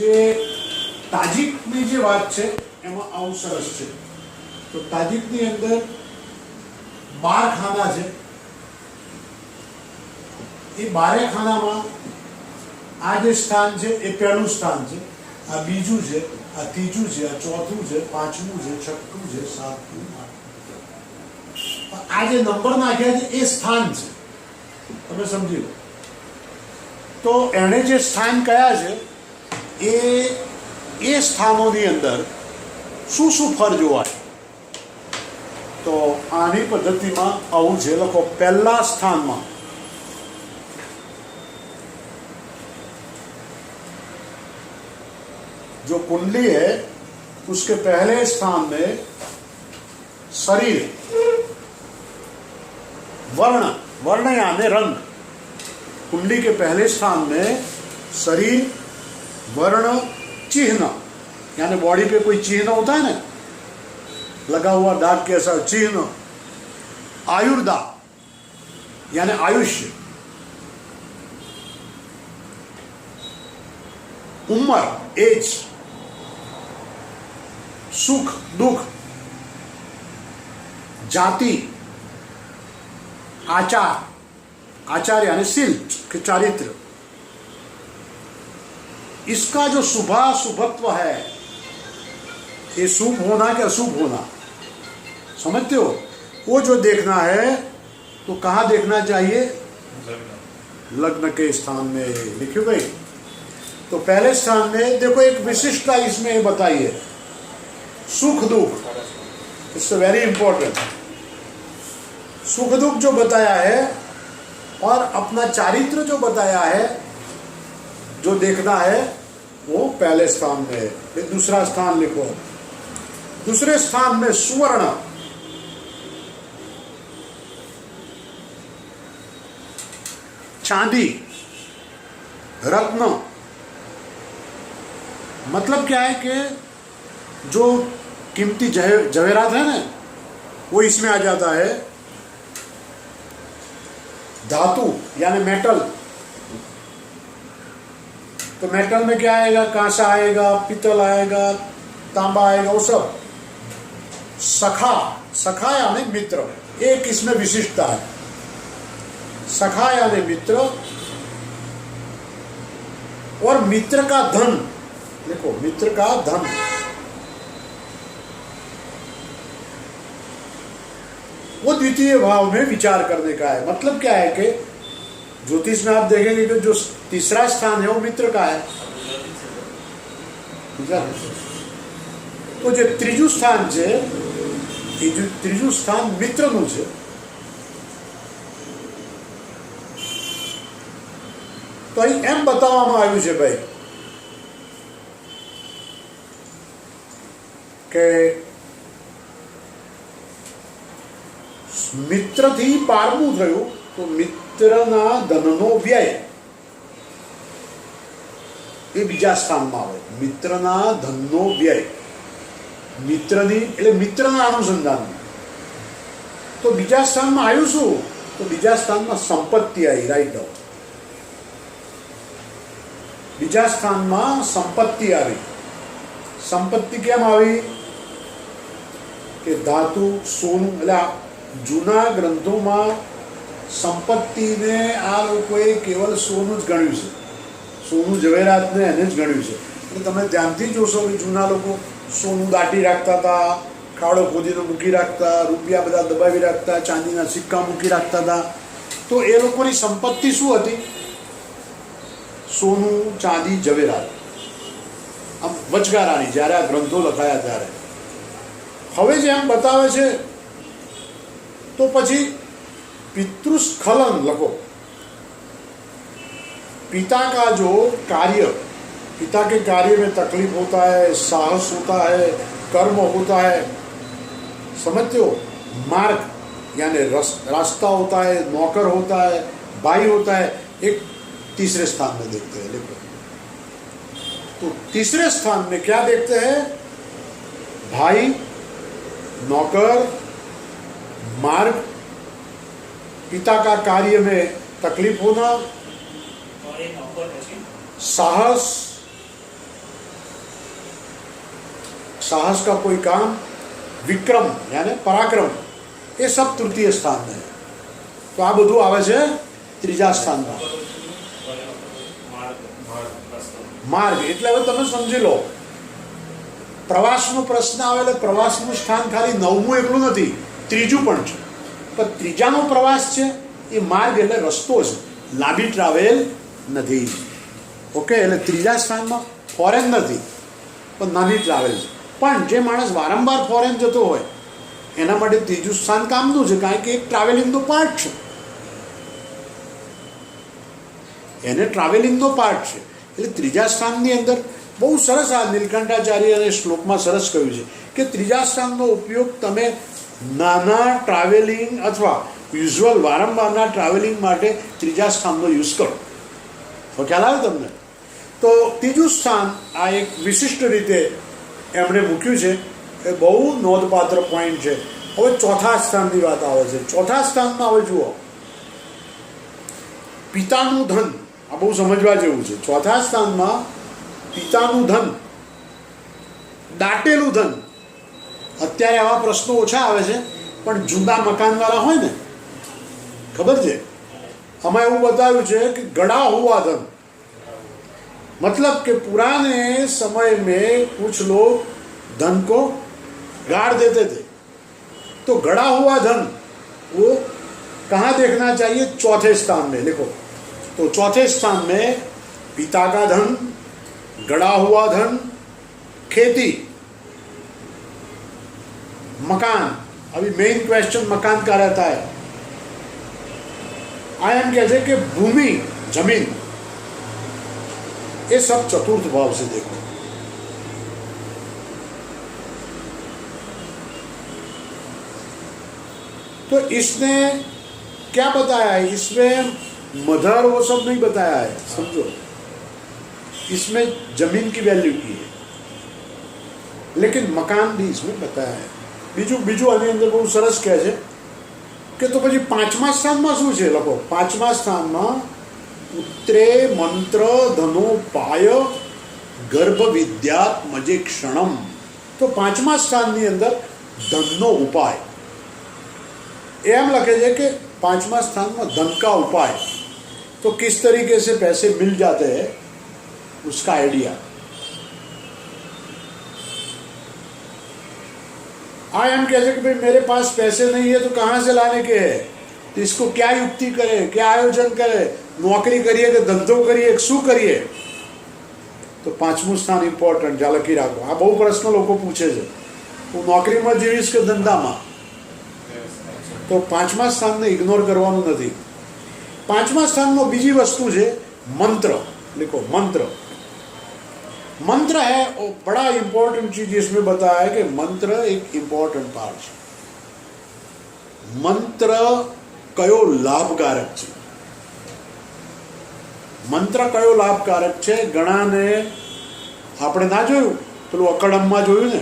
જે તાજીકની જે વાત છે એમાં આવું સરસ છે. તો તાજીકની અંદર 12 ખાના છે. એ 12 ખાનામાં આ જે સ્થાન છે એ પહેલું સ્થાન છે, આ બીજું છે, આ ત્રીજું છે, આ ચોથું છે, પાંચમું છે, છઠ્ઠું છે, સાતમું, આઠમું. આ જે નંબર નાખ્યા છે એ સ્થાન છે, તમે સમજી લો. તો એણે જે સ્થાન કયા છે એ સ્થાનોની અંદર શું શું ફર જોવાય. તો આની પદ્ધતિમાં આવું છે, લખો પહેલા સ્થાનમાં जो कुंडली है उसके पहले स्थान में शरीर, वर्ण, वर्ण यानी रंग. कुंडली के पहले स्थान में शरीर, वर्ण, चिन्ह यानी बॉडी पे कोई चिन्ह होता है ना, लगा हुआ दाग के ऐसा चिन्ह. आयुर्दा यानी आयुष्य, उम्र, एज, सुख दुख, जाति, आचार, आचार यानी शील के चारित्र. इसका जो शुभाशुभत्व है, ये शुभ होना कि अशुभ होना, समझते हो? वो जो देखना है तो कहाँ देखना चाहिए? लग्न के स्थान में. लिखियो भाई. तो पहले स्थान में देखो एक विशिष्टता इसमें बताई है, सुख दुख. It's very important. सुख दुख जो बताया है और अपना चारित्र जो बताया है, जो देखना है वो पहले स्थान में है. फिर दूसरा स्थान लिखो. दूसरे स्थान में सुवर्ण, चांदी, रत्न. मतलब क्या है कि जो कीमती जवेरात है ना वो इसमें आ जाता है. धातु यानी मेटल. तो मेटल में क्या आएगा? कांसा आएगा, पीतल आएगा, तांबा आएगा, वो सब. सखा, सखा यानी मित्र. एक इसमें विशिष्टता है, सखा यानी मित्र. और मित्र का धन, देखो मित्र का धन. वो द्वितीय भाव में विचार करने का है. मतलब क्या है कि ज्योतिष में आप देखेंगे कि जो तीसरा स्थान है वो मित्र का है. तो जो ત્રીજું સ્થાન છે એ ત્રીજું સ્થાન મિત્રનું છે. તો અહીં એમ બતાવવામાં આવ્યું છે ભાઈ કે મિત્રથી પારમું થયું તો મિત્રના ધનનો વ્યય એ બીજા સ્થાનમાં આવે. મિત્રના ધનનો વ્યય, મિત્રની એટલે મિત્રના અનુસંધાન. તો બીજા સ્થાનમાં આવ્યું શું? તો બીજા સ્થાનમાં સંપત્તિ આવી. Right down. બીજા સ્થાનમાં સંપત્તિ આવી. સંપત્તિ કેમ આવી? કે ધાતુ, સોનું. એટલે જૂના ગ્રંથોમાં સંપત્તિને આ લોકોએ કેવલ સોનું જ ગણ્યું છે. સોનું જવેરાતને એને જ ગણ્યું છે. એટલે તમે ધ્યાનથી જોશો કે જૂના લોકો સોનું દાટી રાખતા હતા, ખાડો ખોદીને મૂકી રાખતા, રૂપિયા બધા દબાવી રાખતા, ચાંદીના સિક્કા મૂકી રાખતા હતા. તો એ લોકોની સંપત્તિ શું હતી? સોનું, ચાંદી, જવેરાત. આમ વચગારાની જ્યારે આ ગ્રંથો લખાયા ત્યારે. હવે જેમ બતાવે છે તો પછી पितृस्खलन लखो. पिता का जो कार्य, पिता के कार्य में तकलीफ होता है, साहस होता है, कर्म होता है, समझते हो? मार्ग यानी रास्ता होता है, नौकर होता है, भाई होता है. एक तीसरे स्थान में देखते हैं. देखो तो तीसरे स्थान में क्या देखते हैं? भाई, नौकर, मार्ग, पिता का कार्य में तकलीफ होना, साहस, साहस का कोई काम, विक्रम यानी पराक्रम, ये सब तृतीय स्थान में है। तो आ બધું આવે છે ત્રીજા સ્થાનમાં। માર્ગ એટલે હવે તમે સમજી લો, પ્રવાસનો પ્રશ્ન આવે એટલે પ્રવાસનું સ્થાન ખાલી 9મું એકલું નથી, ત્રીજું પણ છે, પણ ત્રીજાનો પ્રવાસ છે એ માર્ગ એટલે રસ્તો છે, લાંબી ટ્રાવેલ નથી। ઓકે, એટલે ત્રીજા સ્થાનમાં ફોરેન નથી પણ નાની ટ્રાવેલ છે। પણ જે માણસ વારંવાર ફોરેન જતો હોય એના માટે ત્રીજું સ્થાન કામનું છે, કારણ કે એક ટ્રાવેલિંગનો પાર્ટ છે, એને ટ્રાવેલિંગનો પાર્ટ છે। એટલે ત્રીજા સ્થાનની અંદર બહુ સરસ આ નીલકંઠાચાર્ય અને શ્લોકમાં સરસ કહ્યું છે કે ત્રીજા સ્થાનનો ઉપયોગ તમે નાના ટ્રાવેલિંગ અથવા યુઝ્યુઅલ વારંવારના ટ્રાવેલિંગ માટે ત્રીજા સ્થાનનો યુઝ કરો। તો ખ્યાલ આવે તમને? તો ત્રીજું સ્થાન આ એક વિશિષ્ટ રીતે એમણે મૂક્યું છે, એ બહુ નોંધપાત્ર પોઈન્ટ છે। હવે ચોથા સ્થાનની વાત આવે છે। ચોથા સ્થાનમાં હવે જુઓ, પિતાનું ધન, આ બહુ સમજવા જેવું છે। ચોથા સ્થાનમાં પિતાનું ધન, દાટેલું ધન। અત્યારે આવા પ્રશ્નો ઓછા આવે છે, પણ જૂના મકાનવાળા હોય ને, ખબર છે, આમાં એવું બતાવ્યું છે કે गड़ा हुआ धन, मतलब कि पुराने समय में कुछ लोग धन को गाड़ देते थे, तो गड़ा हुआ धन वो कहाँ देखना चाहिए? चौथे स्थान में। लिखो तो चौथे स्थान में पिता का धन, गड़ा हुआ धन, खेती, मकान। अभी मेन क्वेश्चन मकान का रहता है। आयन कहते कि भूमि, जमीन, ये सब चतुर्थ भाव से देखो। तो इसने क्या बताया है? इसमें मदर वो सब नहीं बताया है, समझो। इसमें जमीन की वैल्यू की है, लेकिन मकान भी इसमें बताया है। बीजू आनी अंदर बहुत सरस कहे છે કે તો પછી પાંચમા સ્થાનમાં શું છે? લખો, પાંચમા સ્થાનમાં પુત્રે મંત્ર ધનોપાય ગર્ભ વિદ્યાત્મજે ક્ષણમ। તો પાંચમા સ્થાનની અંદર ધનનો ઉપાય એમ લખે છે કે પાંचवा स्थान में धन का उपाय, तो किस तरीके से पैसे मिल जाते हैं उसका आइडिया। एम कहते कि भाई मेरे पास पैसे नहीं है तो कहाँ से लाने के हैं, तो इसको क्या युक्ति करे, क्या आयोजन करे, नौकरी करिए कि धंधो करिए, शू करिए? तो पांचमું स्थान इम्पोर्टન્ટ जालकी राखो। आ बहु प्रश्न लोग पूछे છે, હું નોકરીમાં જીવીશ કે ધંધામાં? तो પાંચમા સ્થાનને ઇગ્નોર કરવાનું નથી। પાંચમા સ્થાનમાં બીજી વસ્તુ છે મંત્ર। लिखो मंत्र। मंत्र है और बड़ा इंपॉर्टेंट चीज इसमें बताया है कि मंत्र एक इंपॉर्टेंट पार्ट है। मंत्र कयो लाभकारक है? मंत्र कयो लाभकारक है? घणाने આપણે ના જોયું, પેલું અકડમમાં જોયું ને,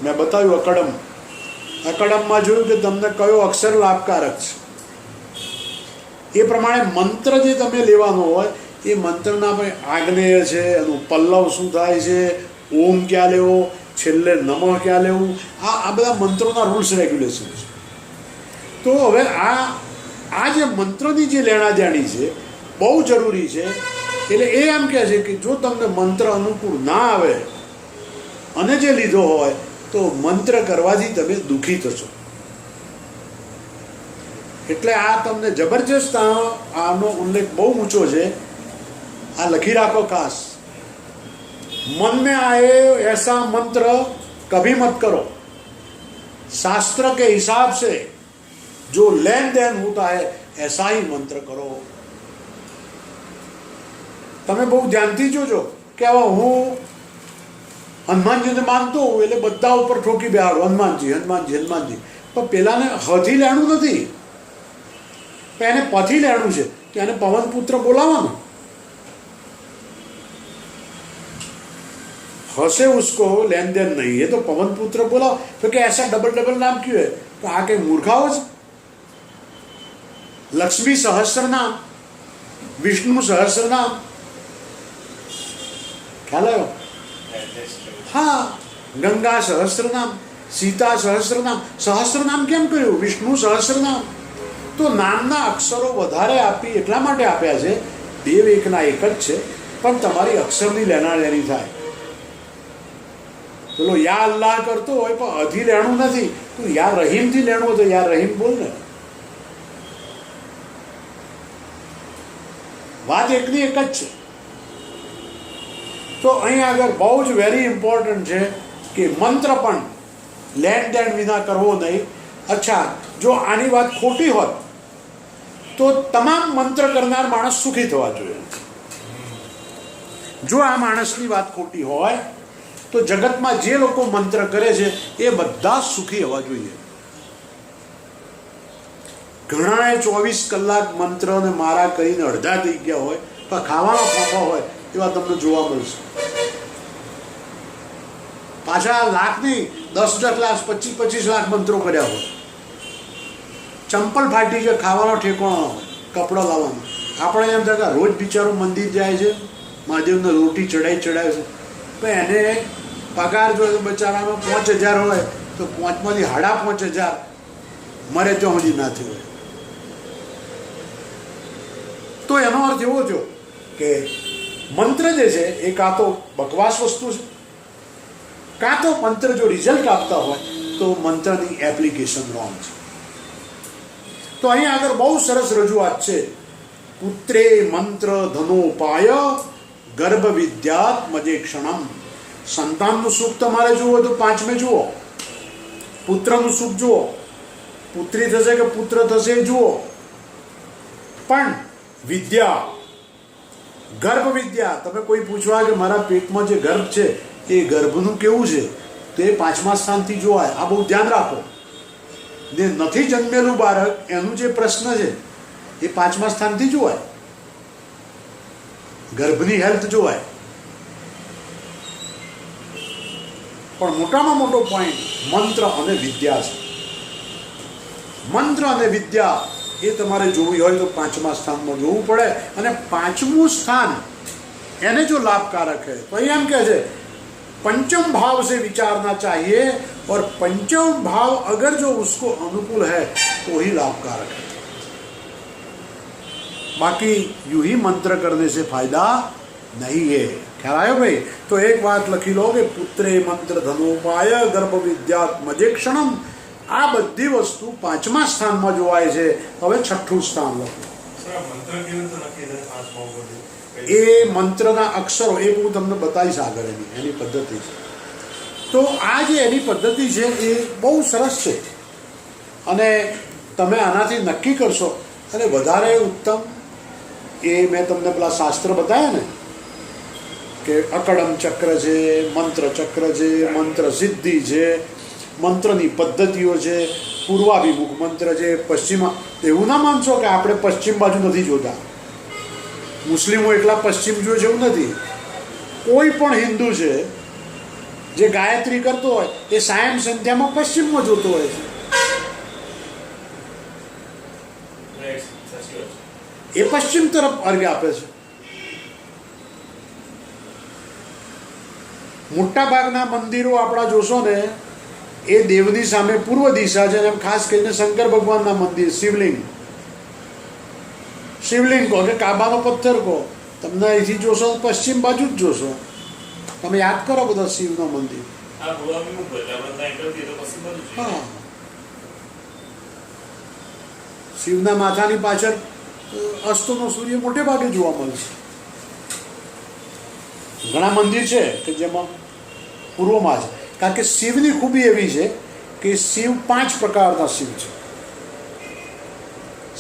મેં બતાવ્યું અકડમમાં જોયું કે તમને કયો અક્ષર લાભકારક છે, એ પ્રમાણે મંત્ર જે તમે લેવાનો હોય એ મંત્રના ભાઈ આગ્નેય છે, એનું પલ્લવ શું થાય છે, ઓમ ક્યાં લેવો, છેલ્લે નમઃ ક્યાં લેવું, આ બધા મંત્રોના રૂલ્સ રેગ્યુલેશન છે। તો હવે આ જે મંત્રની જે લેણાદેણી છે બહુ જરૂરી છે। એટલે એ એમ કહે છે કે જો તમને મંત્ર અનુકૂળ ના આવે અને જે લીધો હોય તો મંત્ર કરવાથી તમે દુઃખી થશો। એટલે આ તમને જબરજસ્ત આનો ઉલ્લેખ બહુ ઊંચો છે, આ લખી રાખો ખાસ। मन में आए ऐसा मंत्र कभी मत करो, शास्त्र के हिसाब से जो लेन देन होता है ऐसा ही मंत्र करो। તમે બહુ ધ્યાનથી જોજો કે હવે હું હનુમાનજીને માનતો હોઉં એટલે બધા ઉપર ઠોકી બેહાડું હનુમાનજી હનુમાનજી હનુમાનજી, પણ પેલાને હથી લેણું નથી, એને પથી લેણું છે, તો એને પવનપુત્ર બોલાવવાનું। हसे उसको लेन देन नहीं है तो पवन पुत्र बोला, तो क्या ऐसा डबल डबल नाम क्यों है? तो आके मूर्खाओ છે। लक्ष्मी सहस्र नाम, विष्णु सहस्र नाम, ख्याल आयो? हाँ, ગંગા સહસ્ત્રનામ, સીતા સહસ્ત્રનામ. સહસ્ત્રનામ કેમ કહ્યું? વિષ્ણુ સહસ્ત્રનામ. તો નામના અક્ષરો વધારે આપી એટલા માટે આપ્યા છે, દેવ એકના એક જ છે, પણ તમારી અક્ષરની લેણાદેણી થાય. પેલો યા અલ્લાહ કરતો હોય પણ અધી લેણું નથી, તું યા રહીમથી લેણું તો યા રહીમ બોલ ને. વાત એકની એક જ છે. તો અહીં આગળ બહુ જ વેરી ઇમ્પોર્ટન્ટ છે કે મંત્ર પણ લેણ દેણ વિના કરવો નહીં. અચ્છા, જો આની વાત ખોટી હોત તો તમામ મંત્ર કરનાર માણસ સુખી થવા જોઈએ. જો આ માણસની વાત ખોટી હોય તો જગતમાં જે લોકો મંત્ર કરે છે એ બધા સુખી હોવા જોઈએ. ઘણાએ 24 કલાક મંત્રને મારા કરીને અડધા થઈ ગયા હોય પણ ખાવાનો ફાંફા હોય એવા તમને જોવા મળશે. પાછા લાખ નહીં, 10 લાખ 25 લાખ મંત્રો કર્યા હોય. ચંપલ ફાટી છે, ખાવાનો ઠેકાણો હોય, કપડાં લાવવાનો. આપણે એમ થાય રોજ બિચારો મંદિર જાય છે, મહાદેવને રોટી ચડાય છે, પણ એને પગાર જો બચારામાં 5000 હોય તો 5માંથી 5000 મરે ત્યાં સુધી ના થયું હોય. તો એનો અર્થ એવો થયો કે મંત્ર જે છે એ કાં તો બકવાસ વસ્તુ છે, કાં તો મંત્ર જો રિઝલ્ટ આપતા હોય તો મંત્રની એપ્લિકેશન રોંગ છે. તો અહીં આગળ બહુ સરસ રજૂઆત છે. પુત્રે મંત્ર ધનોપાય ગર્ભ વિદ્યાત મજેક્ષણમ. સંતાનનું સુખ તમારે જુઓ તો 5મે જુઓ, પુત્રનું સુખ જુઓ, પુત્રી થશે કે પુત્ર થશે એ જુઓ, પણ વિદ્યા, ગર્ભ વિદ્યા. તમે કોઈ પૂછવા કે મારા પેટમાં જે ગર્ભ છે એ ગર્ભનું કેવું છે તો એ 5મા સ્થાનથી જોવાય. આ બહુ ધ્યાન રાખો. ને નથી જન્મેલું બાળક એનું જે પ્રશ્ન છે એ 5મા સ્થાનથી જોવાય. ગર્ભની હેલ્થ જોવાય. પણ મોટામાં મોટો પોઈન્ટ મંત્ર અને વિદ્યા છે. મંત્ર અને વિદ્યા એ તમારે જોવી હોય તો 5મા સ્થાનમાં જોવું પડે. અને 5મું સ્થાન એને જો લાભકારક है तो એમ કહે છે पंचम भाव से विचारना चाहिए और पंचम भाव अगर जो उसको अनुकूल है तो ही लाभकारक है. बाकी यूं ही मंत्र करने से फायदा नहीं है. ख्याल आयो भाई? तो एक बात लखी लो कि पुत्रे मंत्र धनोपाय गर्भ विद्यात मजेक्षणम. આ બધી વસ્તુ 5મા સ્થાનમાં જોવાય છે. હવે 6ઠું સ્થાન લો. એ મંત્રના અક્ષરો એ હું તમને બતાવીશ આગળ એની પદ્ધતિ છે. તો આ જે એની પદ્ધતિ છે એ બહુ સરસ છે અને તમે આનાથી નક્કી કરશો અને વધારે ઉત્તમ એ મેં તમને પેલા શાસ્ત્ર બતાવ્યા ને કે અકડમ ચક્ર છે, મંત્ર ચક્ર છે, મંત્ર સિદ્ધિ છે, મંત્રની પદ્ધતિઓ છે, પૂર્વાભિમુખ મંત્ર છે, પશ્ચિમ. એવું ના માનશો કે આપણે પશ્ચિમ બાજુ નથી જોતા, મુસ્લિમો એટલા પશ્ચિમ જોઈએ છે એવું નથી. કોઈ પણ હિન્દુ છે જે ગાયત્રી કરતો હોય એ સાયમ સંધ્યામાં પશ્ચિમમાં જોતો હોય છે. એ પશ્ચિમ તરફ અર્ઘ્ય આપે છે. મોટા ભાગના મંદિરો આપણા જોશો ને એ દેવની સામે પૂર્વ દિશા છે. એમ ખાસ કરીને શંકર ભગવાનના મંદિર, શિવલિંગ કહો કે કાબાનો પથ્થર કહો, તમને અહીંથી જોશો પશ્ચિમ બાજુ જ જોશો. તમે યાદ કરો બધા શિવનો મંદિર. હા, શિવના માથાની પાછળ અસ્તનો સૂર્ય મોટે ભાગે જોવા મળશે. ઘણા મંદિર છે કે જેમાં પૂર્વમાં છે. કારણ કે શિવની ખૂબી એવી છે કે શિવ 5 પ્રકારના શિવ છે.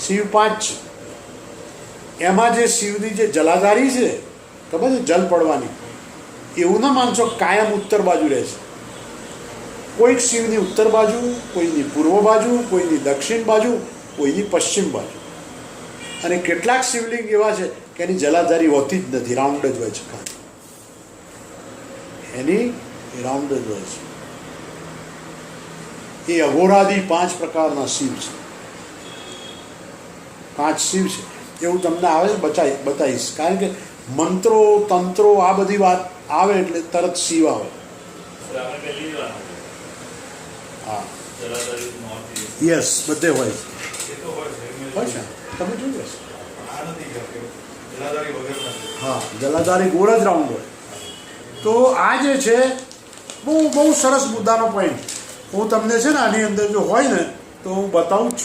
શિવ 5 છે. એમાં જે શિવની જે જલાધારી છે ખબર છે, જલ પડવાની, એવું ના માનશો કાયમ ઉત્તર બાજુ રહે છે. કોઈક શિવની ઉત્તર બાજુ, કોઈની પૂર્વ બાજુ, કોઈની દક્ષિણ બાજુ, કોઈની પશ્ચિમ બાજુ. અને કેટલાક શિવલિંગ એવા છે કે એની જલાધારી હોતી જ નથી, રાઉન્ડ જ હોય છે. એની રાઉન્ડ જ હોય છે. એ અઘોરાદી 5 પ્રકારના શિવ છે. 5 શિવ છે એવું તમને આવે બતાવીશ. કારણ કે મંત્રો તંત્રો આ બધી વાત આવે એટલે તરત શિવ આવે. આપણે પહેલી જ વાર હા જલાધારી નોર્થ ઈસ્ટ યસ બધે હોય છે એ તો હોય છે હોય છે તમે જોઈ હશે આ નથી કરતો જલાધારી વગર નથી હા જલાધારી ગોળ જ રાઉન્ડ હોય તો આ જે છે બહુ બહુ સરસ મુદ્દાનો પોઈન્ટ હું તમને છે ને આની અંદર જો હોય ને તો હું બતાવું જ છું